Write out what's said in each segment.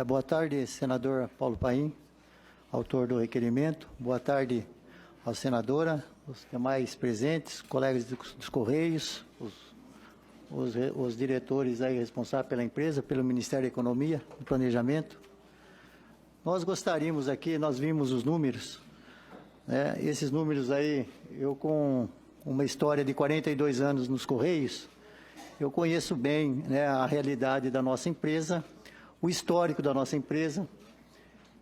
Boa tarde, senador Paulo Paim, autor do requerimento. Boa tarde à senadora, os demais presentes, colegas dos Correios, os diretores aí responsáveis pela empresa, pelo Ministério da Economia e Planejamento. Nós gostaríamos aqui, nós vimos os números, né? Esses números aí, eu com uma história de 42 anos nos Correios, eu conheço bem, né, a realidade da nossa empresa, o histórico da nossa empresa.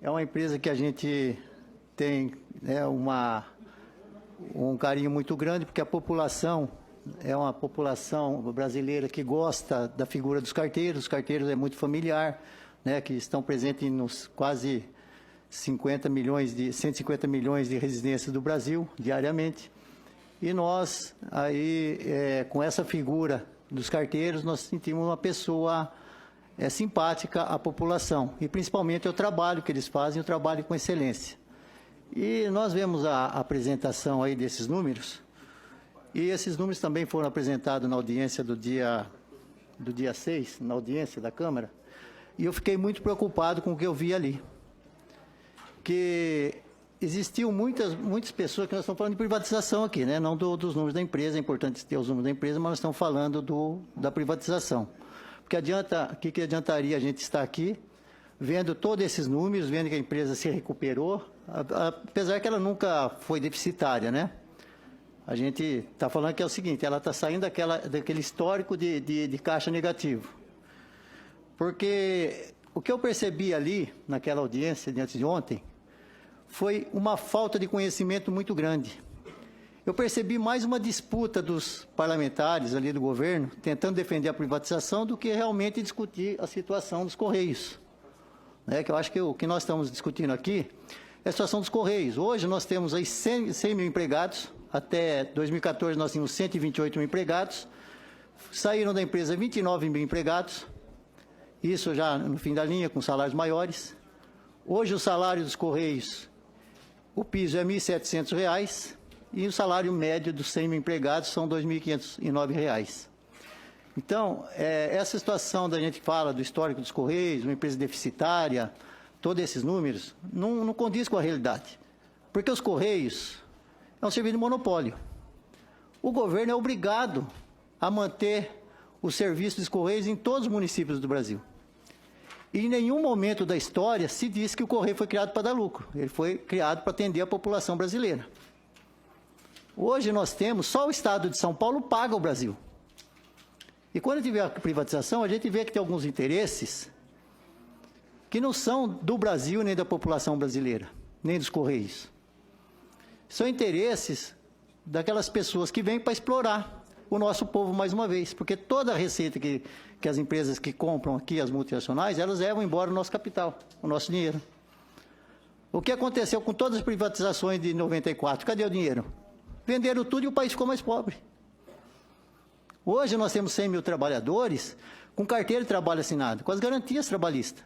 É uma empresa que a gente tem, né, um carinho muito grande, porque a população é uma população brasileira que gosta da figura dos carteiros. Os carteiros é muito familiar, né, que estão presentes nos quase 150 milhões de residências do Brasil diariamente. E nós, aí, com essa figura dos carteiros, nós sentimos uma pessoa simpática à população, e principalmente o trabalho que eles fazem, o trabalho com excelência. E nós vemos a apresentação aí desses números, e esses números também foram apresentados na audiência do dia 6, na audiência da Câmara, e eu fiquei muito preocupado com o que eu vi ali. Que existiam muitas pessoas, que nós estamos falando de privatização aqui, né? Não dos números da empresa, é importante ter os números da empresa, mas nós estamos falando da privatização. Porque o que adiantaria a gente estar aqui, vendo todos esses números, vendo que a empresa se recuperou, apesar que ela nunca foi deficitária, né? A gente está falando que é o seguinte, ela está saindo daquele histórico de caixa negativo. Porque o que eu percebi ali, naquela audiência de antes de ontem, foi uma falta de conhecimento muito grande. Eu percebi mais uma disputa dos parlamentares ali do governo, tentando defender a privatização, do que realmente discutir a situação dos Correios. Que eu acho que o que nós estamos discutindo aqui é a situação dos Correios. Hoje nós temos aí 100 mil empregados, até 2014 nós tínhamos 128 mil empregados, saíram da empresa 29 mil empregados, isso já no fim da linha, com salários maiores. Hoje o salário dos Correios, o piso é R$ 1.700, e o salário médio dos 100 mil empregados são R$ 2.509. Então, essa situação da gente fala do histórico dos Correios, uma empresa deficitária, todos esses números, não condiz com a realidade. Porque os Correios é um serviço de monopólio. O governo é obrigado a manter o serviço dos Correios em todos os municípios do Brasil. E em nenhum momento da história se diz que o Correio foi criado para dar lucro. Ele foi criado para atender a população brasileira. Hoje nós temos, só o Estado de São Paulo paga o Brasil. E quando tiver a privatização, a gente vê que tem alguns interesses que não são do Brasil, nem da população brasileira, nem dos Correios. São interesses daquelas pessoas que vêm para explorar o nosso povo mais uma vez, porque toda a receita que as empresas que compram aqui, as multinacionais, elas levam embora o nosso capital, o nosso dinheiro. O que aconteceu com todas as privatizações de 94? Cadê o dinheiro? Venderam tudo e o país ficou mais pobre. Hoje nós temos 100 mil trabalhadores com carteira de trabalho assinado, com as garantias trabalhistas.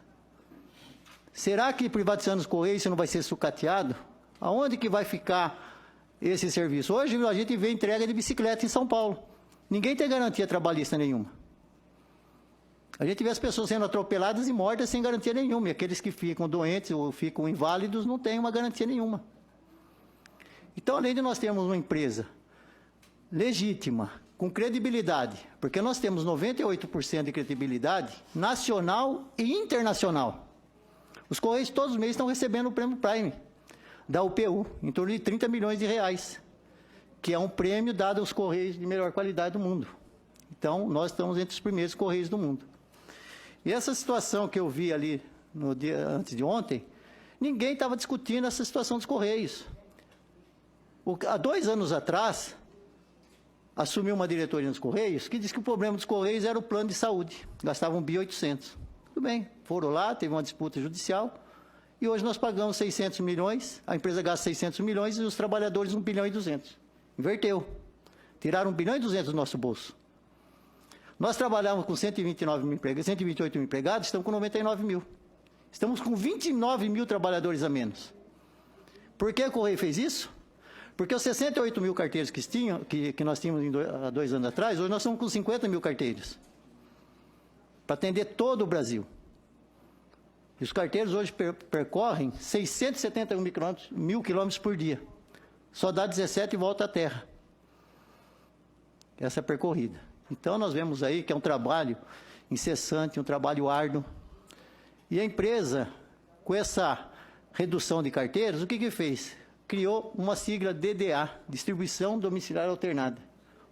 Será que privatizando os Correios isso não vai ser sucateado? Aonde que vai ficar esse serviço? Hoje a gente vê entrega de bicicleta em São Paulo. Ninguém tem garantia trabalhista nenhuma. A gente vê as pessoas sendo atropeladas e mortas sem garantia nenhuma. E aqueles que ficam doentes ou ficam inválidos não têm uma garantia nenhuma. Então, além de nós termos uma empresa legítima, com credibilidade, porque nós temos 98% de credibilidade nacional e internacional. Os Correios todos os meses estão recebendo o prêmio Prime da UPU, em torno de 30 milhões de reais, que é um prêmio dado aos Correios de melhor qualidade do mundo. Então, nós estamos entre os primeiros Correios do mundo. E essa situação que eu vi ali no dia antes de ontem, ninguém estava discutindo essa situação dos Correios. Há 2 anos atrás, assumiu uma diretoria nos Correios que disse que o problema dos Correios era o plano de saúde. Gastavam 1.800. Tudo bem, foram lá, teve uma disputa judicial, e hoje nós pagamos 600 milhões, a empresa gasta 600 milhões e os trabalhadores 1 bilhão e 200. Inverteu. Tiraram 1 bilhão e 200 do nosso bolso. Nós trabalhávamos com 129 mil empregados, 128 mil empregados, estamos com 99 mil. Estamos com 29 mil trabalhadores a menos. Por que o Correio fez isso? Porque os 68 mil carteiros que nós tínhamos há 2 anos atrás, hoje nós estamos com 50 mil carteiros. Para atender todo o Brasil. E os carteiros hoje percorrem 671 mil quilômetros por dia. Só dá 17 e volta à terra. Essa é a percorrida. Então, nós vemos aí que é um trabalho incessante, um trabalho árduo. E a empresa, com essa redução de carteiros, o que fez? Criou uma sigla DDA, Distribuição Domiciliar Alternada.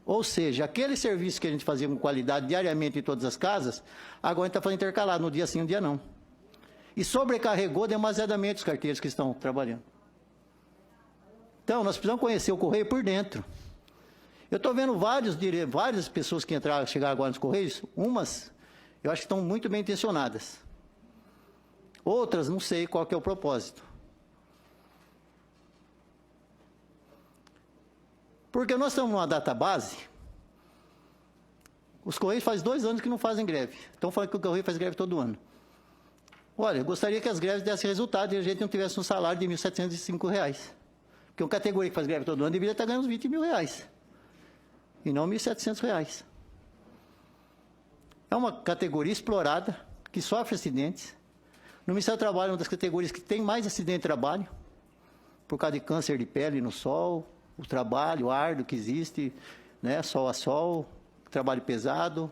Ou seja, aquele serviço que a gente fazia com qualidade diariamente em todas as casas, agora a gente está fazendo intercalado, no dia sim, no dia não. E sobrecarregou demasiadamente os carteiros que estão trabalhando. Então, nós precisamos conhecer o Correio por dentro. Eu estou vendo várias pessoas que chegaram agora nos Correios, umas, eu acho que estão muito bem intencionadas. Outras, não sei qual que é o propósito. Porque nós estamos numa database, os Correios faz 2 anos que não fazem greve. Estão falando que o Correio faz greve todo ano. Olha, eu gostaria que as greves dessem resultado e a gente não tivesse um salário de R$ 1.705. Porque uma categoria que faz greve todo ano deveria estar ganhando uns R$ 20 mil. E não R$ 1.700. É uma categoria explorada, que sofre acidentes. No Ministério do Trabalho é uma das categorias que tem mais acidente de trabalho, por causa de câncer de pele no sol, o trabalho árduo que existe, né, sol a sol, trabalho pesado,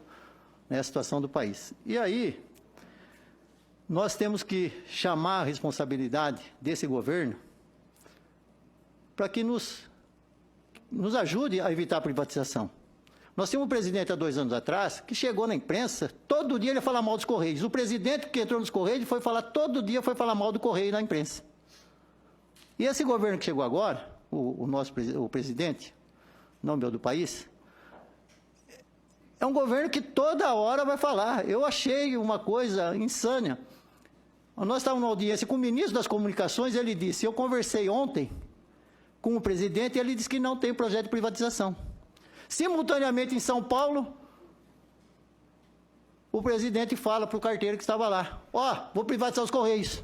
né, a situação do país. E aí, nós temos que chamar a responsabilidade desse governo para que nos ajude a evitar a privatização. Nós tínhamos um presidente há 2 anos atrás que chegou na imprensa, todo dia ele ia falar mal dos Correios. O presidente que entrou nos Correios todo dia foi falar mal do Correio na imprensa. E esse governo que chegou agora, o presidente, não meu do país, é um governo que toda hora vai falar. Eu achei uma coisa insana. Nós estávamos numa audiência com o ministro das Comunicações, ele disse, eu conversei ontem com o presidente e ele disse que não tem projeto de privatização. Simultaneamente, em São Paulo, o presidente fala para o carteiro que estava lá, vou privatizar os Correios.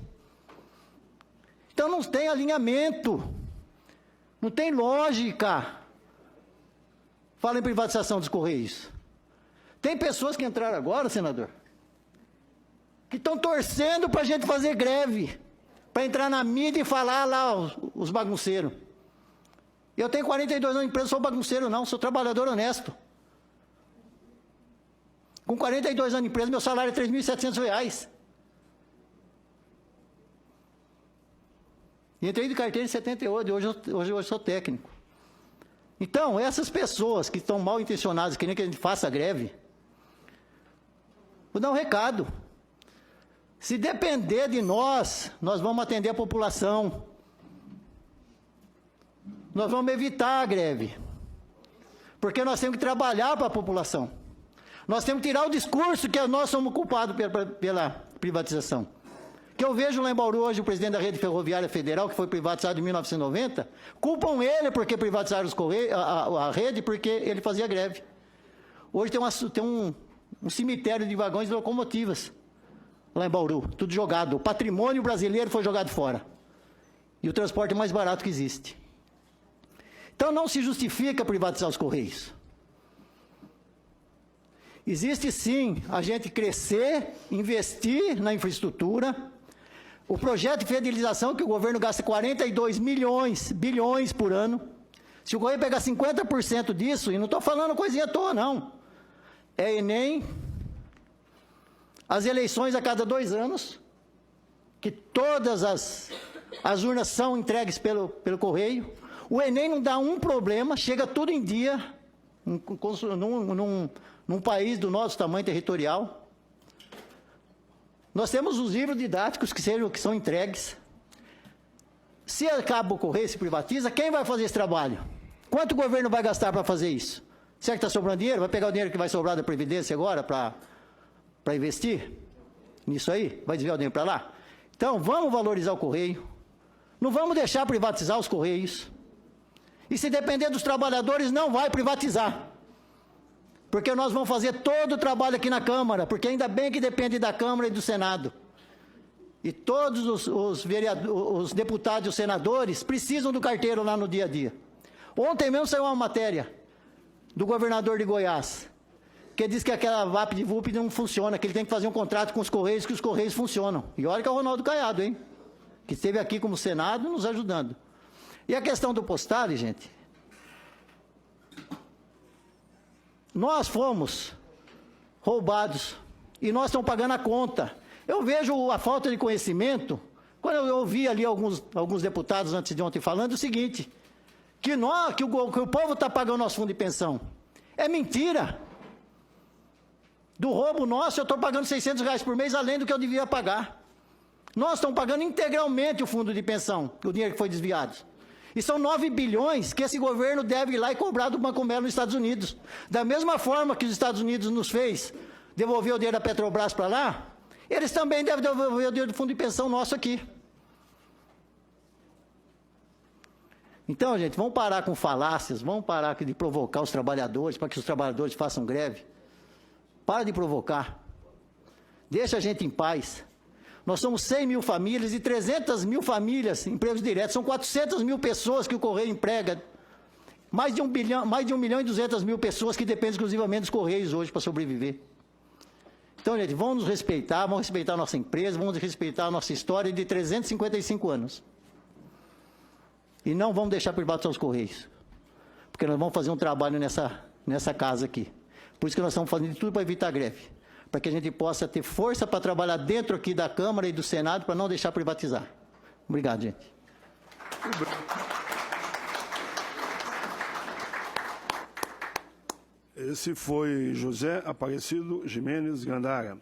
Então não tem alinhamento, não tem lógica. Fala em privatização dos Correios. Tem pessoas que entraram agora, senador, que estão torcendo para a gente fazer greve, para entrar na mídia e falar lá os bagunceiros. Eu tenho 42 anos de empresa, não sou bagunceiro não, sou trabalhador honesto. Com 42 anos de empresa, meu salário é R$ 3.700. E entrei de carteira em 78, hoje eu sou técnico. Então, essas pessoas que estão mal intencionadas, querendo que a gente faça greve, vou dar um recado. Se depender de nós vamos atender a população. Nós vamos evitar a greve. Porque nós temos que trabalhar para a população. Nós temos que tirar o discurso que nós somos culpados pela privatização. Que eu vejo lá em Bauru hoje o presidente da Rede Ferroviária Federal, que foi privatizado em 1990, culpam ele porque privatizaram os Correios, a rede, porque ele fazia greve. Hoje tem um cemitério de vagões de locomotivas lá em Bauru, tudo jogado. O patrimônio brasileiro foi jogado fora. E o transporte mais barato que existe. Então não se justifica privatizar os Correios. Existe sim a gente crescer, investir na infraestrutura. O projeto de fidelização que o governo gasta 42 bilhões por ano. Se o Correio pegar 50% disso, e não estou falando coisinha à toa não, é Enem, as eleições a cada 2 anos, que todas as urnas são entregues pelo Correio. O Enem não dá um problema, chega tudo em dia, num país do nosso tamanho territorial. Nós temos os livros didáticos que são entregues. Se acaba o Correio, se privatiza, quem vai fazer esse trabalho? Quanto o governo vai gastar para fazer isso? Será que está sobrando dinheiro? Vai pegar o dinheiro que vai sobrar da Previdência agora para investir nisso aí? Vai desviar o dinheiro para lá? Então, vamos valorizar o Correio. Não vamos deixar privatizar os Correios. E se depender dos trabalhadores, não vai privatizar. Porque nós vamos fazer todo o trabalho aqui na Câmara, porque ainda bem que depende da Câmara e do Senado. E todos os deputados e os senadores precisam do carteiro lá no dia a dia. Ontem mesmo saiu uma matéria do governador de Goiás, porque diz que aquela VaptVup não funciona, que ele tem que fazer um contrato com os Correios, que os Correios funcionam. E olha que é o Ronaldo Caiado, hein? Que esteve aqui como Senado nos ajudando. E a questão do Postale, gente, nós fomos roubados e nós estamos pagando a conta. Eu vejo a falta de conhecimento, quando eu ouvi ali alguns deputados antes de ontem falando o seguinte, que o povo está pagando nosso fundo de pensão. É mentira. Do roubo nosso, eu estou pagando R$600 por mês, além do que eu devia pagar. Nós estamos pagando integralmente o fundo de pensão, o dinheiro que foi desviado. E são 9 bilhões que esse governo deve ir lá e cobrar do Banco Melo nos Estados Unidos. Da mesma forma que os Estados Unidos nos fez devolver o dinheiro da Petrobras para lá, eles também devem devolver o dinheiro do fundo de pensão nosso aqui. Então, gente, vamos parar com falácias, vamos parar de provocar os trabalhadores, para que os trabalhadores façam greve. Para de provocar. Deixa a gente em paz. Nós somos 100 mil famílias e 300 mil famílias, empregos diretos. São 400 mil pessoas que o Correio emprega. Mais de 1 milhão e 200 mil pessoas que dependem exclusivamente dos Correios hoje para sobreviver. Então, gente, vamos nos respeitar, vamos respeitar a nossa empresa, vamos respeitar a nossa história de 355 anos. E não vamos deixar privatizar os Correios. Porque nós vamos fazer um trabalho nessa casa aqui. Por isso que nós estamos fazendo tudo para evitar greve. Para que a gente possa ter força para trabalhar dentro aqui da Câmara e do Senado para não deixar privatizar. Obrigado, gente. Esse foi José Aparecido Gimenez Gandara.